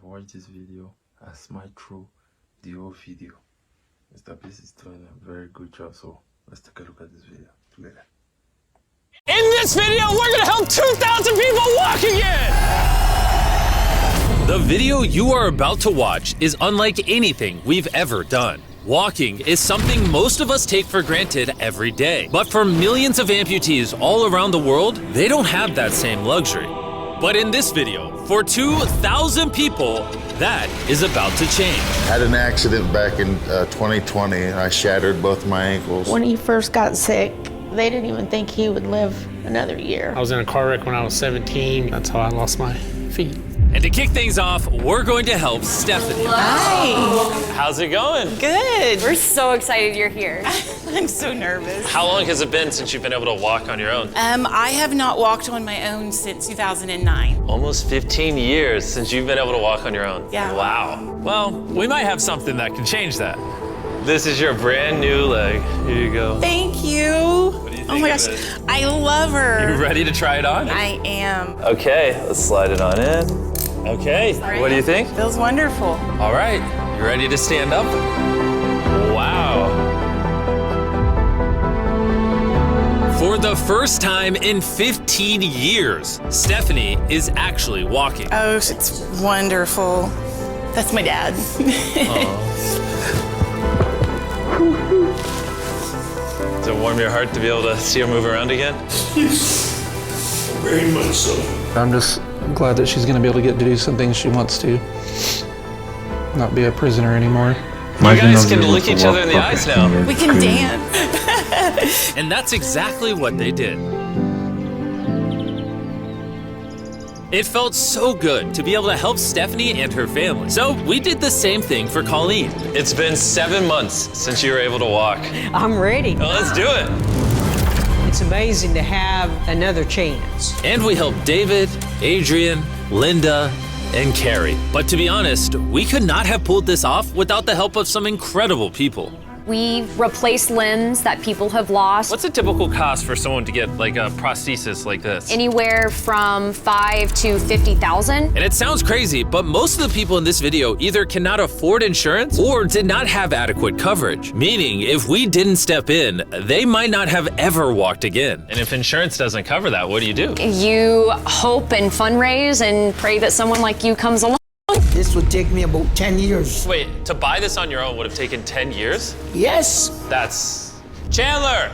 watched this video and smiled through the whole video. Mr. Beast is doing a very good job, so let's take a look at this video together. In this video, we're gonna help 2,000 people walk again! The video you are about to watch is unlike anything we've ever done. Walking is something most of us take for granted every day. But for millions of amputees all around the world, they don't have that same luxury. But in this video, for 2,000 people, that is about to change. I had an accident back in 2020. I shattered both my ankles. When he first got sick, they didn't even think he would live another year. I was in a car wreck when I was 17. That's how I lost my feet. And to kick things off, we're going to help Stephanie. Hi. How's it going? Good. We're so excited you're here. I'm so nervous. How long has it been since you've been able to walk on your own? I have not walked on my own since 2009. Almost 15 years since you've been able to walk on your own. Yeah. Wow. Well, we might have something that can change that. This is your brand new leg. Here you go. Thank you. What do you think Oh my of gosh, it? I love her. You ready to try it on? I am. Okay, let's slide it on in. Okay, what do you think? Feels wonderful. All right, you ready to stand up? Wow. For the first time in 15 years, Stephanie is actually walking. Oh, it's wonderful. That's my dad. Does it warm your heart to be able to see her move around again? Yes, very much so. I'm just glad that she's going to be able to get to do some things she wants to. Not be a prisoner anymore. You guys can look each other in the eyes now. We can dance. And that's exactly what they did. It felt so good to be able to help Stephanie and her family. So we did the same thing for Colleen. It's been 7 months since you were able to walk. I'm ready. Well, let's do it. It's amazing to have another chance. And we helped David, Adrian, Linda, and Carrie. But to be honest, we could not have pulled this off without the help of some incredible people. We've replaced limbs that people have lost. What's a typical cost for someone to get like a prosthesis like this? Anywhere from $5,000 to $50,000. And it sounds crazy, but most of the people in this video either cannot afford insurance or did not have adequate coverage. Meaning, if we didn't step in, they might not have ever walked again. And if insurance doesn't cover that, what do? You hope and fundraise and pray that someone like you comes along. This would take me about 10 years. Wait, to buy this on your own would have taken 10 years? Yes. That's... Chandler!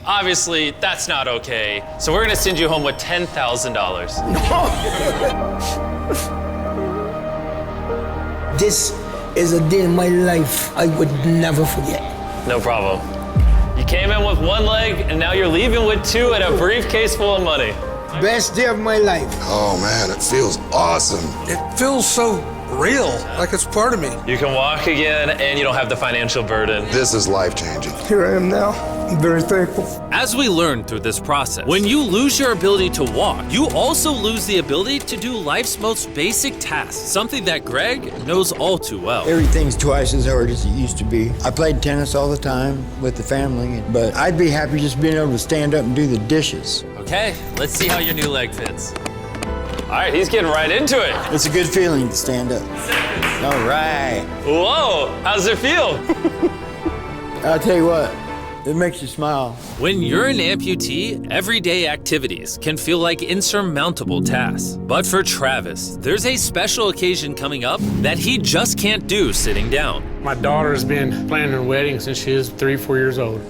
Obviously, that's not okay. So we're gonna send you home with $10,000. This is a day in my life I would never forget. No problem. You came in with one leg, and now you're leaving with two and a briefcase full of money. Best day of my life. Oh man, it feels awesome. It feels so real, like it's part of me. You can walk again, and you don't have the financial burden. This is life-changing. Here I am now. I'm very thankful. As we learned through this process, when you lose your ability to walk, you also lose the ability to do life's most basic tasks, something that Greg knows all too well. Everything's twice as hard as it used to be. I played tennis all the time with the family, but I'd be happy just being able to stand up and do the dishes. Okay, let's see how your new leg fits. All right, he's getting right into it. It's a good feeling to stand up. All right. Whoa, how does it feel? I'll tell you what, it makes you smile. When you're an amputee, everyday activities can feel like insurmountable tasks. But for Travis, there's a special occasion coming up that he just can't do sitting down. My daughter's been planning her wedding since she was 3 or 4 years old.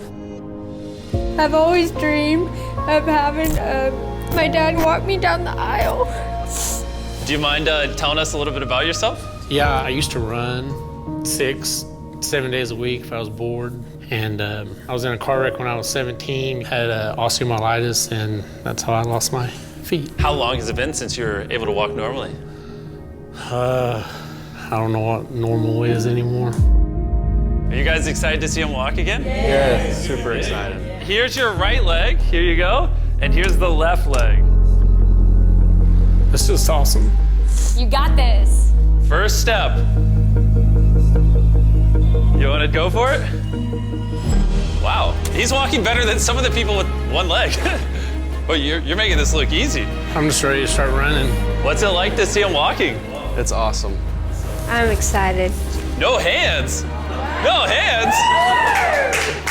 I've always dreamed of having my dad walk me down the aisle. Do you mind telling us a little bit about yourself? Yeah, I used to run 6, 7 days a week if I was bored. And I was in a car wreck when I was 17, had osteomyelitis, and that's how I lost my feet. How long has it been since you were able to walk normally? I don't know what normal is anymore. Are you guys excited to see him walk again? Yeah, super excited. Here's your right leg, here you go, and here's the left leg. It's just awesome. You got this. First step. You wanna go for it? Wow, he's walking better than some of the people with one leg. Well, you're making this look easy. I'm just ready to start running. What's it like to see him walking? It's awesome. I'm excited. No hands? No hands?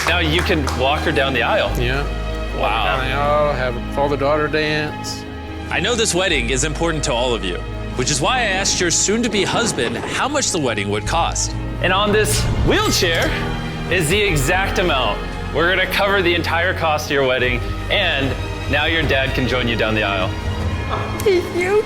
Now you can walk her down the aisle. Yeah. Wow. Down the aisle, have a father-daughter dance. I know this wedding is important to all of you, which is why I asked your soon-to-be husband how much the wedding would cost. And on this wheelchair is the exact amount. We're gonna cover the entire cost of your wedding, and now your dad can join you down the aisle. Thank you.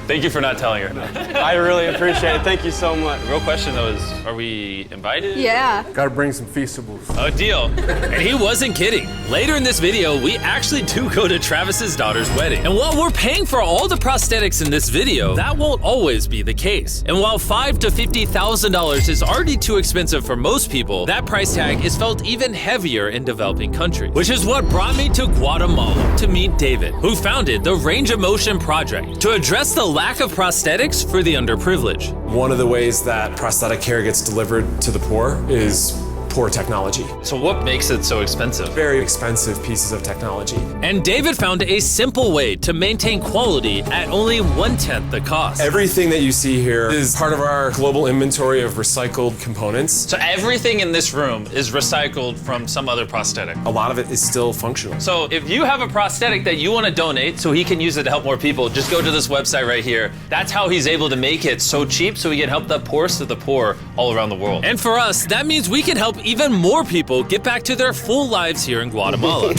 Thank you for not telling her. I really appreciate it. Thank you so much. The real question though is, are we invited? Yeah. Gotta bring some Feastables. Oh, deal. And he wasn't kidding. Later in this video, we actually do go to Travis's daughter's wedding. And while we're paying for all the prosthetics in this video, that won't always be the case. And while $5,000 to $50,000 is already too expensive for most people, that price tag is felt even heavier in developing countries. Which is what brought me to Guatemala to meet David, who founded the Range of Motion Project to address the lack of prosthetics for the underprivileged. One of the ways that prosthetic care gets delivered to the poor is poor technology. So what makes it so expensive? Very expensive pieces of technology. And David found a simple way to maintain quality at only 1/10 the cost. Everything that you see here is part of our global inventory of recycled components. So everything in this room is recycled from some other prosthetic. A lot of it is still functional. So if you have a prosthetic that you want to donate so he can use it to help more people, just go to this website right here. That's how he's able to make it so cheap so he can help the poorest of the poor all around the world. And for us, that means we can help even more people get back to their full lives here in Guatemala.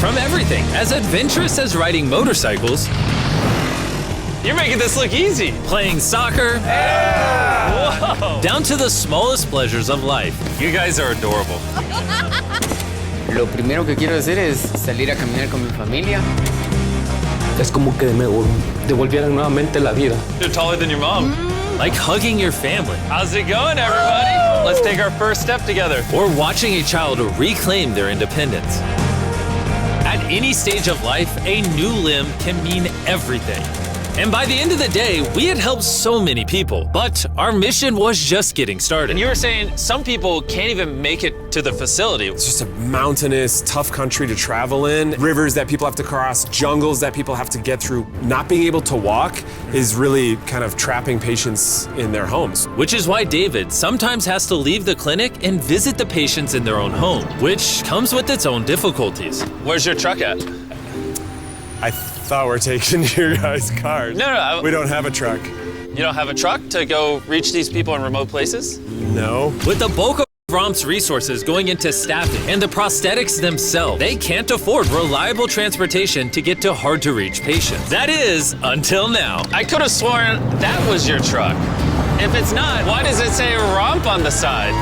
From everything as adventurous as riding motorcycles, you're making this look easy, playing soccer, whoa, down to the smallest pleasures of life. You guys are adorable. Lo primero que quiero hacer es salir a caminar con mi familia. Es como que me devolvieran nuevamente la vida. You're taller than your mom. Like hugging your family. How's it going, everybody? Let's take our first step together. Or watching a child reclaim their independence. At any stage of life, a new limb can mean everything. And by the end of the day, we had helped so many people, but our mission was just getting started. And you were saying some people can't even make it to the facility. It's just a mountainous, tough country to travel in. Rivers that people have to cross, jungles that people have to get through. Not being able to walk is really kind of trapping patients in their homes. Which is why David sometimes has to leave the clinic and visit the patients in their own home, which comes with its own difficulties. Where's your truck at? I thought we're taking your guys' cars. No. We don't have a truck. You don't have a truck to go reach these people in remote places? No. With the bulk of ROM's resources going into staffing and the prosthetics themselves, they can't afford reliable transportation to get to hard-to-reach patients. That is, until now. I could have sworn that was your truck. If it's not, why does it say ROMP on the side?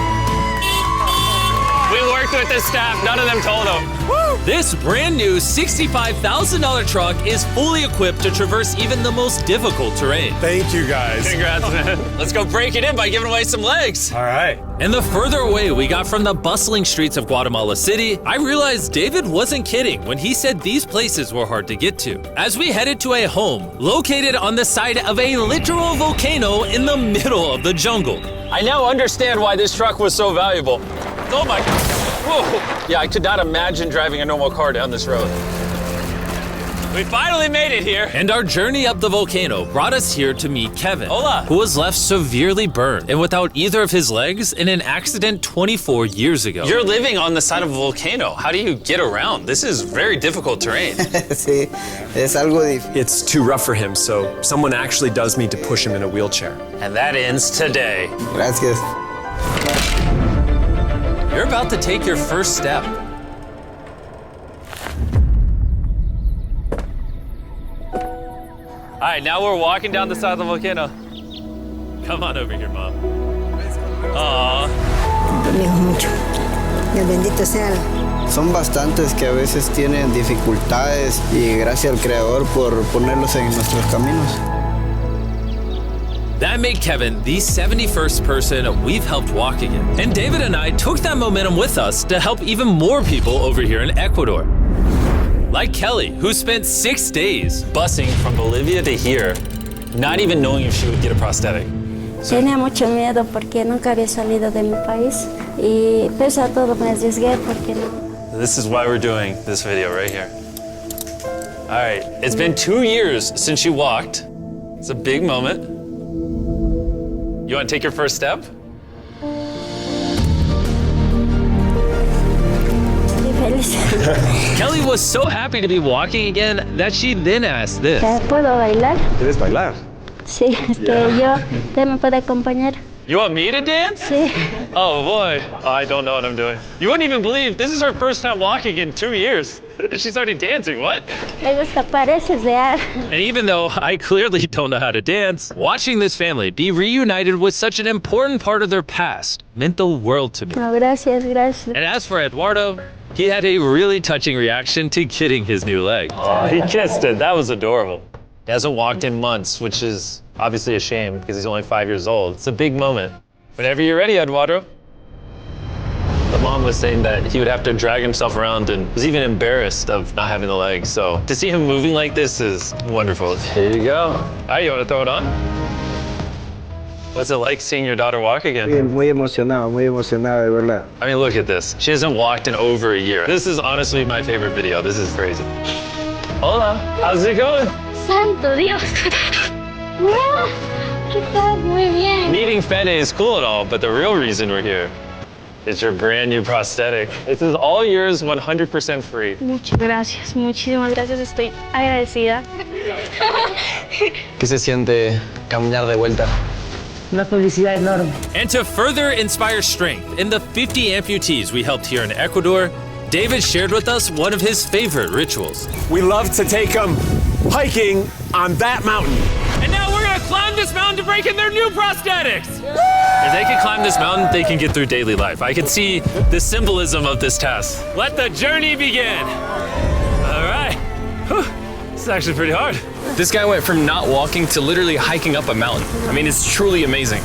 We worked with the staff, none of them told them. Woo! This brand new $65,000 truck is fully equipped to traverse even the most difficult terrain. Thank you, guys. Congrats, man. Let's go break it in by giving away some legs. All right. And the further away we got from the bustling streets of Guatemala City, I realized David wasn't kidding when he said these places were hard to get to. As we headed to a home located on the side of a literal volcano in the middle of the jungle. I now understand why this truck was so valuable. Oh my God. Whoa. Yeah, I could not imagine driving a normal car down this road. We finally made it here. And our journey up the volcano brought us here to meet Kevin, Hola, who was left severely burned and without either of his legs in an accident 24 years ago. You're living on the side of a volcano. How do you get around? This is very difficult terrain. Sí, es algo difícil. It's too rough for him, so someone actually does need to push him in a wheelchair. And that ends today. Gracias. You're about to take your first step. All right, now we're walking down the side of the volcano. Come on over here, Mom. Aww. mucho. Dios bendito sea. Son bastantes que a veces tienen dificultades y gracias al Creador por ponerlos en nuestros caminos. That made Kevin the 71st person we've helped walk again. And David and I took that momentum with us to help even more people over here in Ecuador. Like Kelly, who spent 6 days busing from Bolivia to here, not even knowing if she would get a prosthetic. Tenía mucho miedo porque nunca había salido de mi país y pese a todo me arriesgué porque no. This is why we're doing this video right here. All right, it's been 2 years since she walked, It's a big moment. You want to take your first step? Kelly was so happy to be walking again that she then asked this. ¿Puedo bailar? ¿Quieres bailar? Sí, yo, ¿usted me puede acompañar? You want me to dance? Sí. Oh boy, I don't know what I'm doing. You wouldn't even believe this is her first time walking in 2 years. She's already dancing, what? Me gusta, pareces real. And even though I clearly don't know how to dance, watching this family be reunited with such an important part of their past meant the world to me. No, gracias, gracias. And as for Eduardo, he had a really touching reaction to getting his new leg. Oh, he kissed it. That was adorable. He hasn't walked in months, which is obviously a shame because he's only 5 years old. It's a big moment. Whenever you're ready, Eduardo. The mom was saying that he would have to drag himself around and was even embarrassed of not having the leg. So to see him moving like this is wonderful. Here you go. All right, you want to throw it on? What's it like seeing your daughter walk again? Muy emocionado, de verdad. I mean, look at this. She hasn't walked in over a year. This is honestly my favorite video. This is crazy. Hola, how's it going? Santo Dios. ¿Qué tal? Muy bien. Meeting Fede is cool and all, but the real reason we're here is your brand new prosthetic. This is all yours, 100% free. Muchas gracias, muchísimas gracias. Estoy agradecida. ¿Qué se siente caminar de vuelta? Una felicidad enorme. And to further inspire strength in the 50 amputees we helped here in Ecuador, David shared with us one of his favorite rituals. We love to take them hiking on that mountain. And now we're gonna climb this mountain to break in their new prosthetics. If they can climb this mountain, they can get through daily life. I can see the symbolism of this task. Let the journey begin. All right. Whew. This is actually pretty hard. This guy went from not walking to literally hiking up a mountain. I mean, it's truly amazing.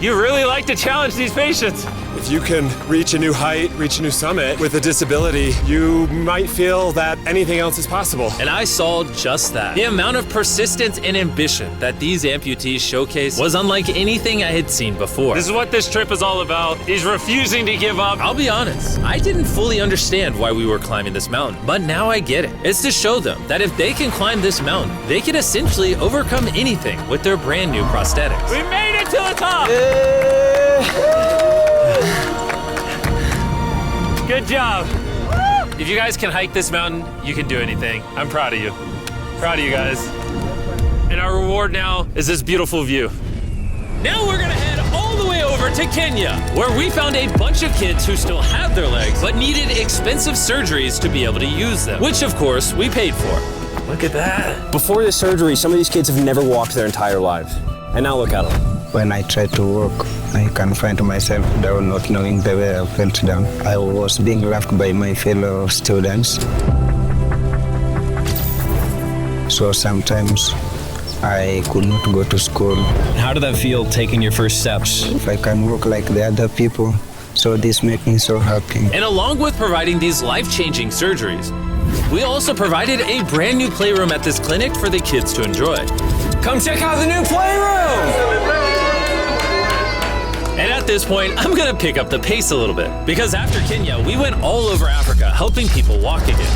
You really like to challenge these patients. If you can reach a new height, reach a new summit with a disability, you might feel that anything else is possible. And I saw just that. The amount of persistence and ambition that these amputees showcase was unlike anything I had seen before. This is what this trip is all about. He's refusing to give up. I'll be honest, I didn't fully understand why we were climbing this mountain, but now I get it. It's to show them that if they can climb this mountain, they can essentially overcome anything with their brand new prosthetics. We made it to the top! Good job. If you guys can hike this mountain, you can do anything. I'm proud of you. Proud of you guys. And our reward now is this beautiful view. Now we're gonna head all the way over to Kenya, where we found a bunch of kids who still had their legs, but needed expensive surgeries to be able to use them, which of course we paid for. Look at that. Before this surgery, some of these kids have never walked their entire lives. And now look at them. When I try to walk, I can find myself down, not knowing the way I felt down. I was being laughed by my fellow students. So sometimes I could not go to school. How did that feel, taking your first steps? If I can walk like the other people, so this makes me so happy. And along with providing these life-changing surgeries, we also provided a brand new playroom at this clinic for the kids to enjoy. Come check out the new playroom! And at this point, I'm gonna pick up the pace a little bit, because after Kenya, we went all over Africa helping people walk again.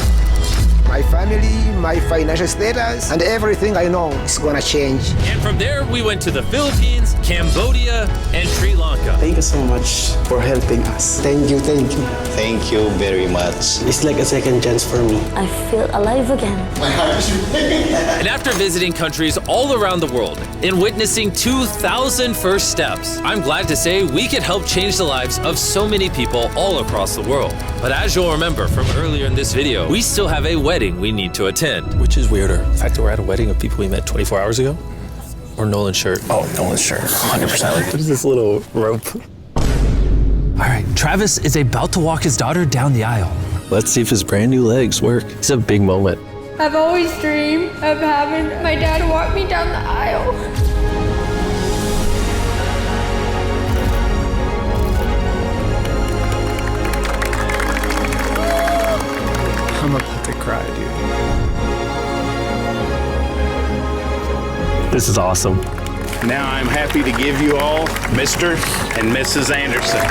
My family, my financial status, and everything I know is gonna change. And from there, we went to the Philippines, Cambodia, and Sri Lanka. Thank you so much for helping us. Thank you, thank you. Thank you very much. It's like a second chance for me. I feel alive again. And after visiting countries all around the world and witnessing 2,000 first steps, I'm glad to say we could help change the lives of so many people all across the world. But as you'll remember from earlier in this video, we still have a wedding we need to attend. Which is weirder, the fact that we're at a wedding of people we met 24 hours ago, or Nolan's shirt? Oh, Nolan's shirt, 100%. What is this little rope? All right, Travis is about to walk his daughter down the aisle. Let's see if his brand new legs work. It's a big moment. I've always dreamed of having my dad walk me down the aisle. I'm about to cry, dude. This is awesome. Now I'm happy to give you all Mr. and Mrs. Anderson.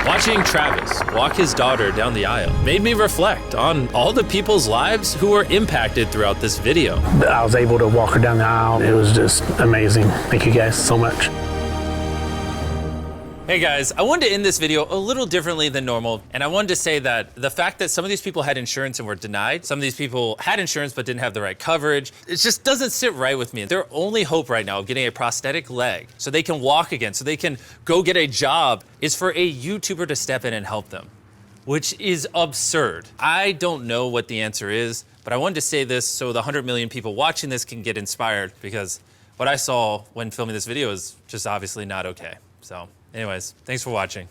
Watching Travis walk his daughter down the aisle made me reflect on all the people's lives who were impacted throughout this video. I was able to walk her down the aisle. It was just amazing. Thank you guys so much. Hey guys, I wanted to end this video a little differently than normal, and I wanted to say that the fact that some of these people had insurance and were denied, some of these people had insurance but didn't have the right coverage, it just doesn't sit right with me. Their only hope right now of getting a prosthetic leg so they can walk again, so they can go get a job, is for a YouTuber to step in and help them, which is absurd. I don't know what the answer is, but I wanted to say this so the 100 million people watching this can get inspired, because what I saw when filming this video is just obviously not okay. So anyways, thanks for watching.